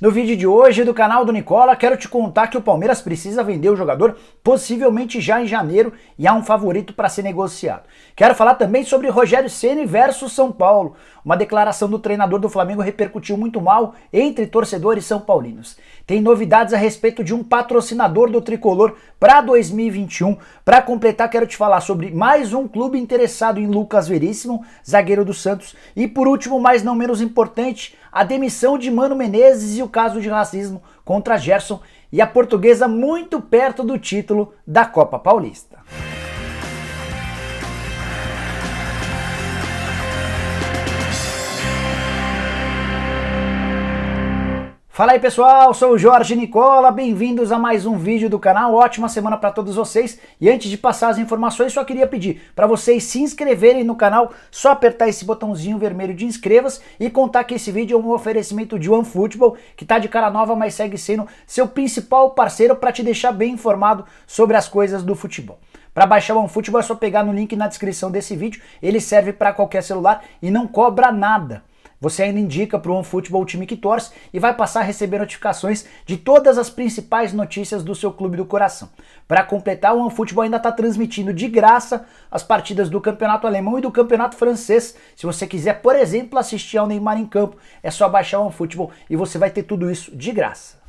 No vídeo de hoje do canal do Nicola, quero te contar que o Palmeiras precisa vender o jogador possivelmente já em janeiro e há um favorito para ser negociado. Quero falar também sobre Rogério Ceni versus São Paulo. Uma declaração do treinador do Flamengo repercutiu muito mal entre torcedores são paulinos. Tem novidades a respeito de um patrocinador do Tricolor para 2021. Para completar, quero te falar sobre mais um clube interessado em Lucas Veríssimo, zagueiro do Santos. E por último, mas não menos importante, a demissão de Mano Menezes e o caso de racismo contra Gerson e a Portuguesa muito perto do título da Copa Paulista. Fala aí pessoal, sou o Jorge Nicola, bem-vindos a mais um vídeo do canal, ótima semana para todos vocês. E antes de passar as informações, só queria pedir para vocês se inscreverem no canal, só apertar esse botãozinho vermelho de inscreva-se e contar que esse vídeo é um oferecimento de OneFootball, que tá de cara nova, mas segue sendo seu principal parceiro para te deixar bem informado sobre as coisas do futebol. Para baixar o OneFootball é só pegar no link na descrição desse vídeo, ele serve para qualquer celular e não cobra nada. Você ainda indica para o OneFootball o time que torce e vai passar a receber notificações de todas as principais notícias do seu clube do coração. Para completar, o OneFootball ainda está transmitindo de graça as partidas do Campeonato Alemão e do Campeonato Francês. Se você quiser, por exemplo, assistir ao Neymar em campo, é só baixar o OneFootball e você vai ter tudo isso de graça.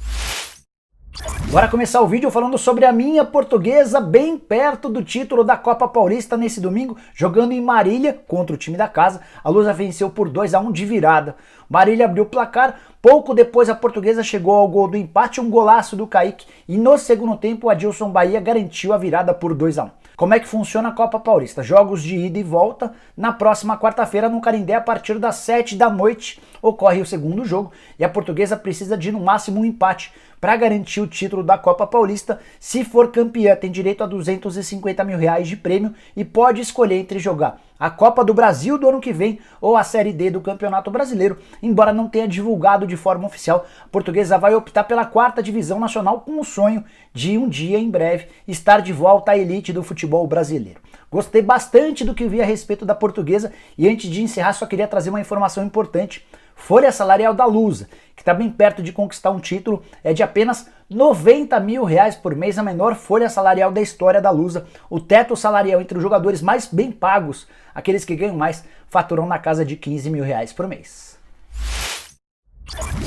Bora começar o vídeo falando sobre a minha Portuguesa bem perto do título da Copa Paulista nesse domingo, jogando em Marília contra o time da casa. A Lusa venceu por 2-1 de virada. Marília abriu o placar, pouco depois a Portuguesa chegou ao gol do empate, um golaço do Kaique, e no segundo tempo o Adilson Bahia garantiu a virada por 2-1. Como é que funciona a Copa Paulista? Jogos de ida e volta. Na próxima quarta-feira, no Canindé, a partir das 7 da noite, ocorre o segundo jogo e a Portuguesa precisa de no máximo um empate para garantir o título da Copa Paulista. Se for campeã, tem direito a R$250 mil de prêmio e pode escolher entre jogar a Copa do Brasil do ano que vem ou a Série D do Campeonato Brasileiro. Embora não tenha divulgado de forma oficial, a Portuguesa vai optar pela 4ª Divisão Nacional com o sonho de um dia, em breve, estar de volta à elite do futebol brasileiro. Gostei bastante do que vi a respeito da Portuguesa e antes de encerrar só queria trazer uma informação importante. Folha salarial da Lusa, que está bem perto de conquistar um título, é de apenas R$90 mil por mês, a menor folha salarial da história da Lusa. O teto salarial entre os jogadores mais bem pagos, aqueles que ganham mais, faturam na casa de R$15 mil por mês.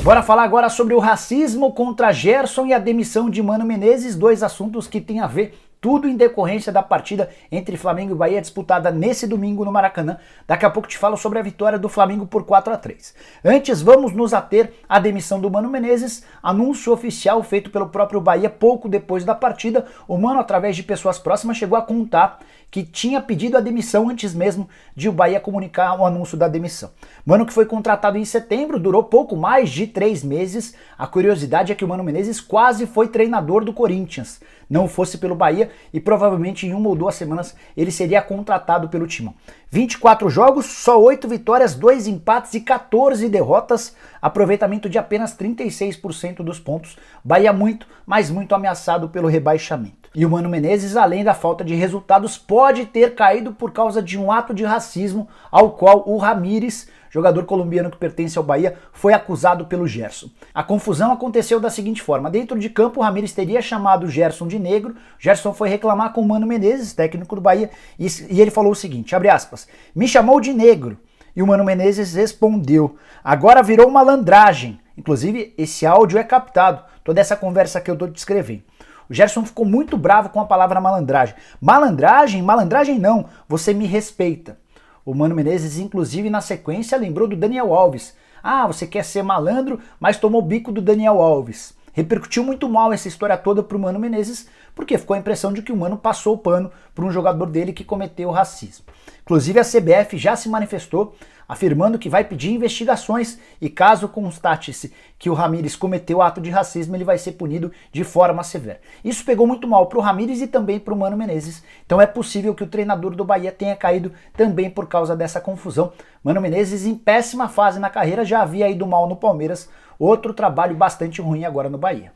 Bora falar agora sobre o racismo contra Gerson e a demissão de Mano Menezes, dois assuntos que têm a ver tudo em decorrência da partida entre Flamengo e Bahia disputada nesse domingo no Maracanã. Daqui a pouco te falo sobre a vitória do Flamengo por 4-3. Antes, vamos nos ater à demissão do Mano Menezes, anúncio oficial feito pelo próprio Bahia pouco depois da partida. O Mano, através de pessoas próximas, chegou a contar que tinha pedido a demissão antes mesmo de o Bahia comunicar o anúncio da demissão. Mano, que foi contratado em setembro, durou pouco mais de 3 meses. A curiosidade é que o Mano Menezes quase foi treinador do Corinthians. Não fosse pelo Bahia e provavelmente em 1 ou 2 semanas ele seria contratado pelo Timão. 24 jogos, só 8 vitórias, 2 empates e 14 derrotas, aproveitamento de apenas 36% dos pontos. Bahia muito, mas muito ameaçado pelo rebaixamento. E o Mano Menezes, além da falta de resultados, pode ter caído por causa de um ato de racismo ao qual o Ramírez, jogador colombiano que pertence ao Bahia, foi acusado pelo Gerson. A confusão aconteceu da seguinte forma: dentro de campo o Ramírez teria chamado o Gerson de negro, Gerson foi reclamar com o Mano Menezes, técnico do Bahia, e ele falou o seguinte, abre aspas, me chamou de negro, e o Mano Menezes respondeu, agora virou malandragem. Inclusive esse áudio é captado, toda essa conversa que eu estou descrevendo. O Gerson ficou muito bravo com a palavra malandragem. Malandragem? Malandragem não, você me respeita. O Mano Menezes, inclusive, na sequência, lembrou do Daniel Alves. Ah, você quer ser malandro, mas tomou o bico do Daniel Alves. Repercutiu muito mal essa história toda pro Mano Menezes, porque ficou a impressão de que o Mano passou o pano para um jogador dele que cometeu racismo. Inclusive a CBF já se manifestou, afirmando que vai pedir investigações e caso constate-se que o Ramírez cometeu ato de racismo, ele vai ser punido de forma severa. Isso pegou muito mal para o Ramírez e também para o Mano Menezes, então é possível que o treinador do Bahia tenha caído também por causa dessa confusão. Mano Menezes, em péssima fase na carreira, já havia ido mal no Palmeiras, outro trabalho bastante ruim agora no Bahia.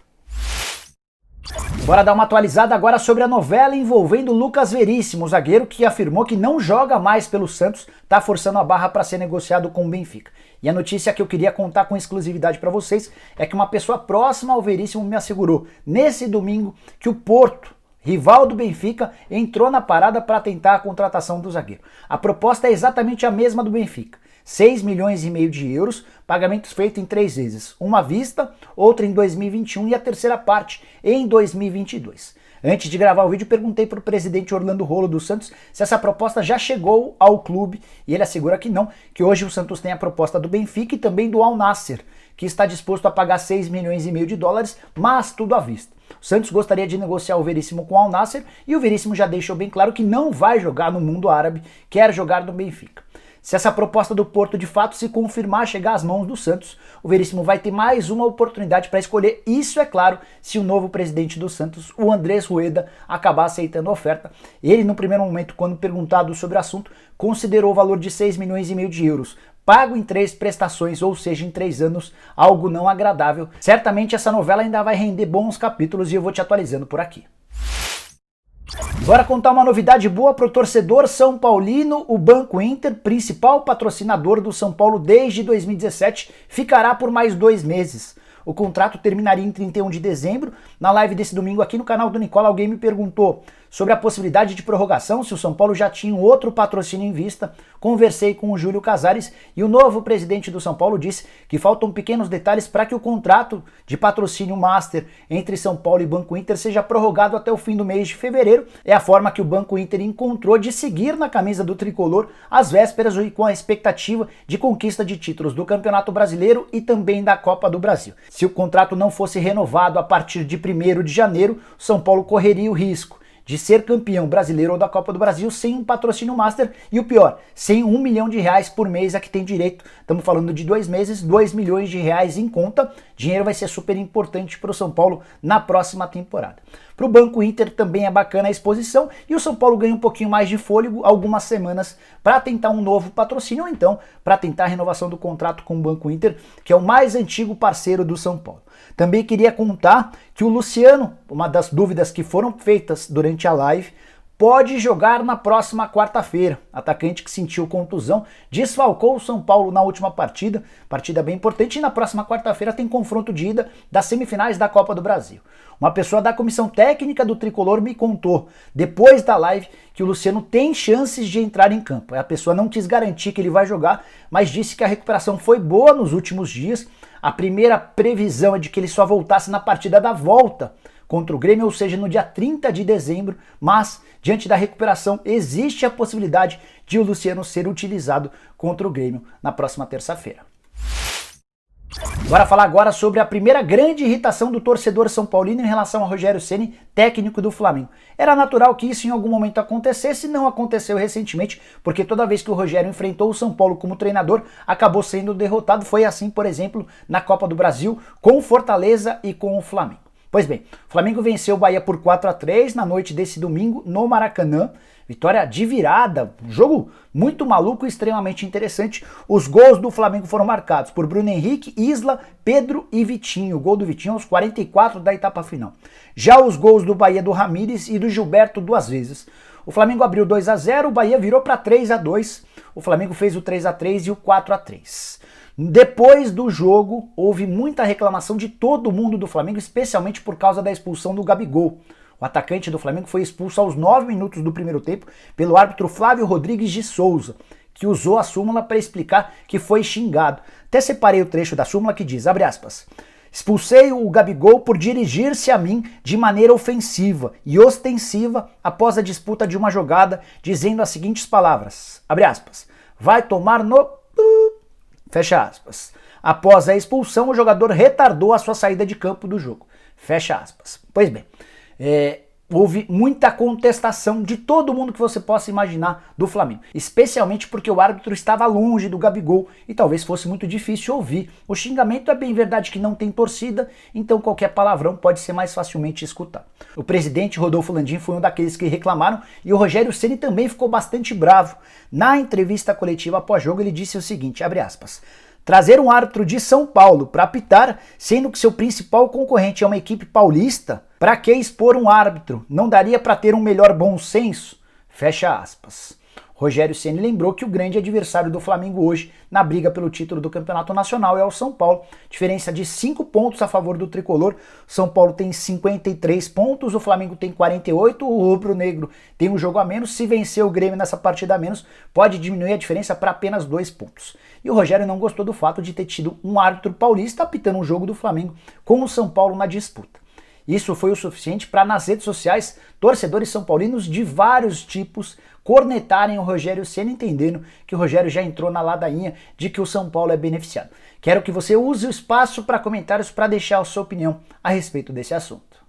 Bora dar uma atualizada agora sobre a novela envolvendo Lucas Veríssimo, o zagueiro que afirmou que não joga mais pelo Santos, tá forçando a barra para ser negociado com o Benfica. E a notícia que eu queria contar com exclusividade para vocês é que uma pessoa próxima ao Veríssimo me assegurou nesse domingo que o Porto, rival do Benfica, entrou na parada para tentar a contratação do zagueiro. A proposta é exatamente a mesma do Benfica. 6,5 milhões de euros, pagamentos feitos em 3 vezes, uma à vista, outra em 2021 e a terceira parte em 2022. Antes de gravar o vídeo, perguntei para o presidente Orlando Rolo do Santos se essa proposta já chegou ao clube e ele assegura que não, que hoje o Santos tem a proposta do Benfica e também do Al Nassr, que está disposto a pagar 6,5 milhões de dólares, mas tudo à vista. O Santos gostaria de negociar o Veríssimo com o Al Nassr e o Veríssimo já deixou bem claro que não vai jogar no mundo árabe, quer jogar no Benfica. Se essa proposta do Porto de fato se confirmar, chegar às mãos do Santos, o Veríssimo vai ter mais uma oportunidade para escolher. Isso é claro, se o novo presidente do Santos, o Andrés Rueda, acabar aceitando a oferta. Ele, no primeiro momento, quando perguntado sobre o assunto, considerou o valor de 6,5 milhões de euros, pago em 3 prestações, ou seja, em 3 anos, algo não agradável. Certamente essa novela ainda vai render bons capítulos e eu vou te atualizando por aqui. Bora contar uma novidade boa para o torcedor são paulino. O Banco Inter, principal patrocinador do São Paulo desde 2017, ficará por mais 2 meses. O contrato terminaria em 31 de dezembro. Na live desse domingo aqui no canal do Nicola, alguém me perguntou sobre a possibilidade de prorrogação, se o São Paulo já tinha um outro patrocínio em vista. Conversei com o Júlio Casares e o novo presidente do São Paulo disse que faltam pequenos detalhes para que o contrato de patrocínio master entre São Paulo e Banco Inter seja prorrogado até o fim do mês de fevereiro. É a forma que o Banco Inter encontrou de seguir na camisa do tricolor às vésperas e com a expectativa de conquista de títulos do Campeonato Brasileiro e também da Copa do Brasil. Se o contrato não fosse renovado a partir de 1º de janeiro, o São Paulo correria o risco de ser campeão brasileiro ou da Copa do Brasil sem um patrocínio master e o pior, sem R$1 milhão por mês a que tem direito. Estamos falando de 2 meses, R$2 milhões em conta. Dinheiro vai ser super importante para o São Paulo na próxima temporada. Para o Banco Inter também é bacana a exposição e o São Paulo ganha um pouquinho mais de fôlego, algumas semanas, para tentar um novo patrocínio ou então para tentar a renovação do contrato com o Banco Inter, que é o mais antigo parceiro do São Paulo. Também queria contar que o Luciano, uma das dúvidas que foram feitas durante a live, pode jogar na próxima quarta-feira. Atacante que sentiu contusão, desfalcou o São Paulo na última partida bem importante, e na próxima quarta-feira tem confronto de ida das semifinais da Copa do Brasil. Uma pessoa da comissão técnica do Tricolor me contou, depois da live, que o Luciano tem chances de entrar em campo. A pessoa não quis garantir que ele vai jogar, mas disse que a recuperação foi boa nos últimos dias. A primeira previsão é de que ele só voltasse na partida da volta contra o Grêmio, ou seja, no dia 30 de dezembro, mas, diante da recuperação, existe a possibilidade de o Luciano ser utilizado contra o Grêmio na próxima terça-feira. Bora falar agora sobre a primeira grande irritação do torcedor são paulino em relação a Rogério Ceni, técnico do Flamengo. Era natural que isso em algum momento acontecesse, não aconteceu recentemente, porque toda vez que o Rogério enfrentou o São Paulo como treinador, acabou sendo derrotado. Foi assim, por exemplo, na Copa do Brasil, com o Fortaleza e com o Flamengo. Pois bem, o Flamengo venceu o Bahia por 4-3 na noite desse domingo no Maracanã. Vitória de virada, um jogo muito maluco e extremamente interessante. Os gols do Flamengo foram marcados por Bruno Henrique, Isla, Pedro e Vitinho. O gol do Vitinho aos 44 da etapa final. Já os gols do Bahia, do Ramírez e do Gilberto 2 vezes. O Flamengo abriu 2-0, o Bahia virou para 3-2. O Flamengo fez o 3-3 e o 4-3. Depois do jogo, houve muita reclamação de todo mundo do Flamengo, especialmente por causa da expulsão do Gabigol. O atacante do Flamengo foi expulso aos 9 minutos do primeiro tempo pelo árbitro Flávio Rodrigues de Souza, que usou a súmula para explicar que foi xingado. Até separei o trecho da súmula que diz, abre aspas, expulsei o Gabigol por dirigir-se a mim de maneira ofensiva e ostensiva após a disputa de uma jogada, dizendo as seguintes palavras, abre aspas, vai tomar no... fecha aspas. Após a expulsão, o jogador retardou a sua saída de campo do jogo. Fecha aspas. Pois bem, houve muita contestação de todo mundo que você possa imaginar do Flamengo, especialmente porque o árbitro estava longe do Gabigol e talvez fosse muito difícil ouvir. O xingamento é bem verdade que não tem torcida, então qualquer palavrão pode ser mais facilmente escutado. O presidente Rodolfo Landim foi um daqueles que reclamaram e o Rogério Ceni também ficou bastante bravo. Na entrevista coletiva após jogo ele disse o seguinte, abre aspas, trazer um árbitro de São Paulo para apitar, sendo que seu principal concorrente é uma equipe paulista, Pra que expor um árbitro? Não daria para ter um melhor bom senso? Fecha aspas. Rogério Ceni lembrou que o grande adversário do Flamengo hoje na briga pelo título do Campeonato Nacional é o São Paulo. Diferença de 5 pontos a favor do tricolor. São Paulo tem 53 pontos, o Flamengo tem 48, o rubro-negro tem um jogo a menos. Se vencer o Grêmio nessa partida a menos, pode diminuir a diferença para apenas 2 pontos. E o Rogério não gostou do fato de ter tido um árbitro paulista apitando um jogo do Flamengo com o São Paulo na disputa. Isso foi o suficiente para, nas redes sociais, torcedores são paulinos de vários tipos cornetarem o Rogério Ceni, entendendo que o Rogério já entrou na ladainha de que o São Paulo é beneficiado. Quero que você use o espaço para comentários para deixar a sua opinião a respeito desse assunto.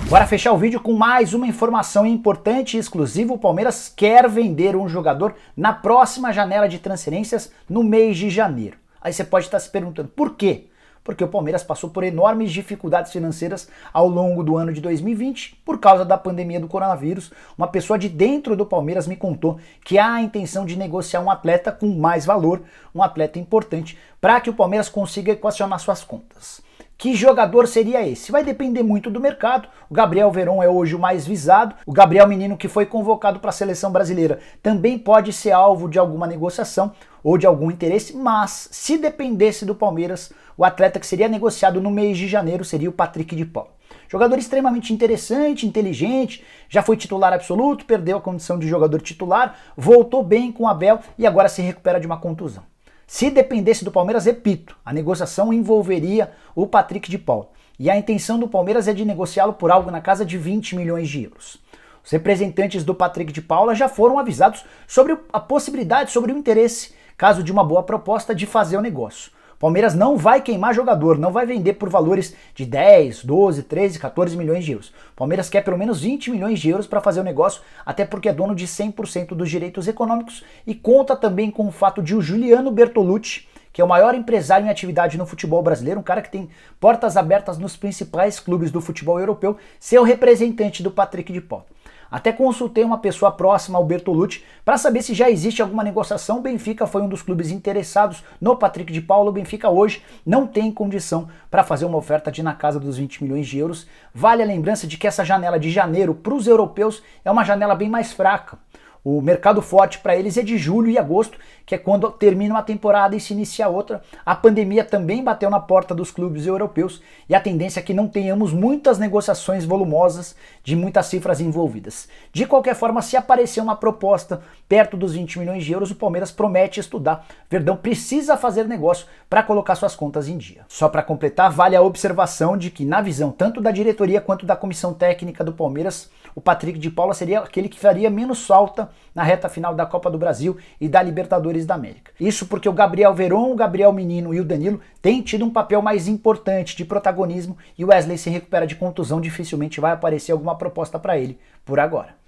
Bora fechar o vídeo com mais uma informação importante e exclusiva. O Palmeiras quer vender um jogador na próxima janela de transferências no mês de janeiro. Aí você pode estar se perguntando, por quê? Porque o Palmeiras passou por enormes dificuldades financeiras ao longo do ano de 2020 por causa da pandemia do coronavírus. Uma pessoa de dentro do Palmeiras me contou que há a intenção de negociar um atleta com mais valor, um atleta importante, para que o Palmeiras consiga equacionar suas contas. Que jogador seria esse? Vai depender muito do mercado. O Gabriel Veron é hoje o mais visado. O Gabriel Menino, que foi convocado para a seleção brasileira, também pode ser alvo de alguma negociação ou de algum interesse, mas se dependesse do Palmeiras, o atleta que seria negociado no mês de janeiro seria o Patrick de Paula. Jogador extremamente interessante, inteligente, já foi titular absoluto, perdeu a condição de jogador titular, voltou bem com o Abel e agora se recupera de uma contusão. Se dependesse do Palmeiras, repito, a negociação envolveria o Patrick de Paula. E a intenção do Palmeiras é de negociá-lo por algo na casa de 20 milhões de euros. Os representantes do Patrick de Paula já foram avisados sobre a possibilidade, sobre o interesse, caso de uma boa proposta, de fazer o negócio. O Palmeiras não vai queimar jogador, não vai vender por valores de 10, 12, 13, 14 milhões de euros. O Palmeiras quer pelo menos 20 milhões de euros para fazer o negócio, até porque é dono de 100% dos direitos econômicos e conta também com o fato de o Juliano Bertolucci, que é o maior empresário em atividade no futebol brasileiro, um cara que tem portas abertas nos principais clubes do futebol europeu, ser o representante do Patrick de Paula. Até consultei uma pessoa próxima ao Bertolucci para saber se já existe alguma negociação. O Benfica foi um dos clubes interessados no Patrick de Paula. O Benfica hoje não tem condição para fazer uma oferta de na casa dos 20 milhões de euros. Vale a lembrança de que essa janela de janeiro para os europeus é uma janela bem mais fraca. O mercado forte para eles é de julho e agosto, que é quando termina uma temporada e se inicia outra. A pandemia também bateu na porta dos clubes europeus e a tendência é que não tenhamos muitas negociações volumosas de muitas cifras envolvidas. De qualquer forma, se aparecer uma proposta perto dos 20 milhões de euros, o Palmeiras promete estudar. Verdão precisa fazer negócio para colocar suas contas em dia. Só para completar, vale a observação de que, na visão tanto da diretoria quanto da comissão técnica do Palmeiras, o Patrick de Paula seria aquele que faria menos falta na reta final da Copa do Brasil e da Libertadores da América. Isso porque o Gabriel Veron, o Gabriel Menino e o Danilo têm tido um papel mais importante de protagonismo e o Wesley se recupera de contusão, dificilmente vai aparecer alguma proposta para ele por agora.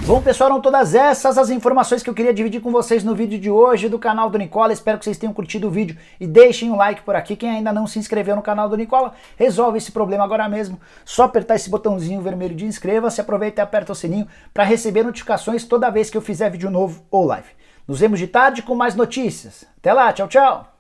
Bom, pessoal, eram todas essas as informações que eu queria dividir com vocês no vídeo de hoje do canal do Nicola. Espero que vocês tenham curtido o vídeo e deixem um like por aqui. Quem ainda não se inscreveu no canal do Nicola, resolve esse problema agora mesmo. Só apertar esse botãozinho vermelho de inscreva-se, aproveita e aperta o sininho para receber notificações toda vez que eu fizer vídeo novo ou live. Nos vemos de tarde com mais notícias. Até lá, tchau, tchau!